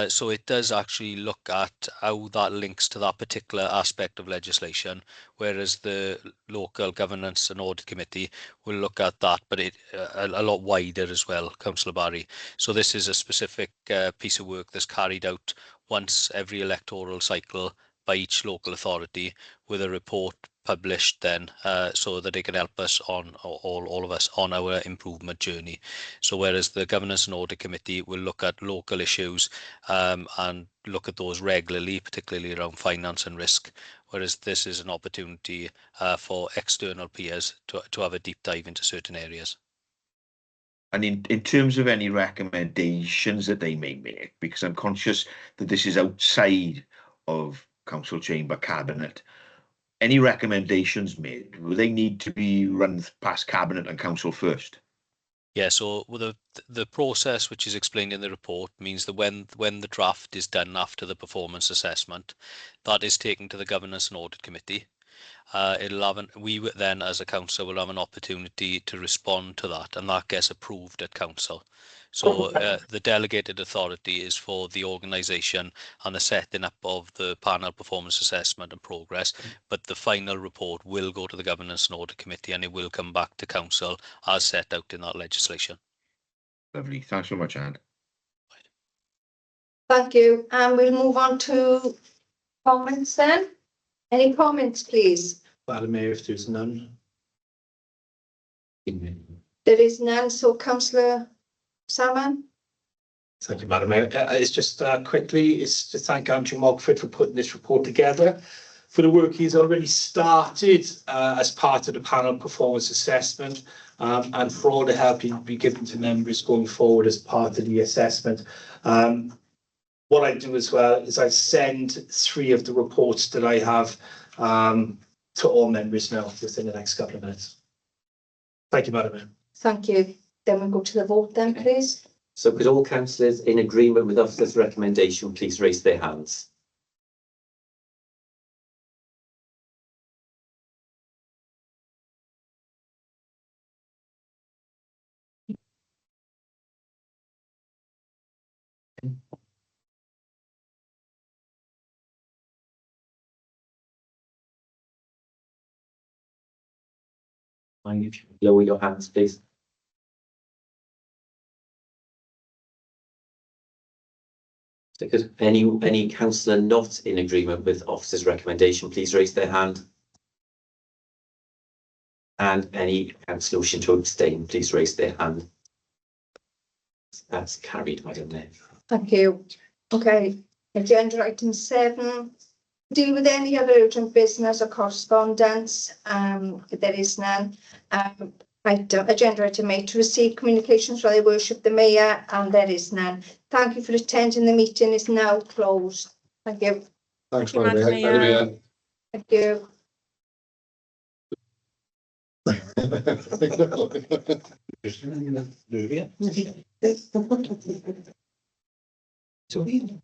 So it does actually look at how that links to that particular aspect of legislation, whereas the Local Governance and Audit Committee will look at that, but it a lot wider as well, Councillor Barry. So this is a specific piece of work that's carried out once every electoral cycle by each local authority, with a report published then so that it can help us on all of us on our improvement journey. So whereas the Governance and Audit Committee will look at local issues and look at those regularly, particularly around finance and risk, whereas this is an opportunity for external peers to have a deep dive into certain areas. And in terms of any recommendations that they may make, because I'm conscious that this is outside of Council Chamber Cabinet, any recommendations made, will they need to be run past Cabinet and Council first? Yeah, so the process which is explained in the report means that when the draft is done after the performance assessment, that is taken to the Governance and Audit Committee. We then as a council will have an opportunity to respond to that, and that gets approved at council. So the delegated authority is for the organisation and the setting up of the panel performance assessment and progress, but the final report will go to the Governance and Audit Committee and it will come back to council as set out in that legislation. Lovely, thanks so much, Anne. Thank you. And we'll move on to comments then. Any comments, please? Madam Mayor, if there's none. There is none, so Councillor Salmon. Thank you, Madam Mayor. It's just quickly, it's to thank Andrew Mogford for putting this report together, for the work he's already started as part of the panel performance assessment, and for all the help he'll be given to members going forward as part of the assessment. What I do as well is I send 3 of the reports that I have to all members now within the next couple of minutes. Thank you, Madam Mayor. Thank you. Then we'll go to the vote then, please. So could all councillors in agreement with officer's recommendation please raise their hands? Lower your hands, please. So could any councillor not in agreement with officer's recommendation please raise their hand? And any councillor wishing to abstain please raise their hand. That's carried, Madam Mayor. Thank you. Okay, agenda item 7. Deal with any other urgent business or correspondence. There is none. Agenda item 8, to receive communications from Their Worship the Mayor, and there is none. Thank you for attending. The meeting is now closed. Thank you. Thanks, Madam Madam Mayor. Mayor. Thank you. Thank you.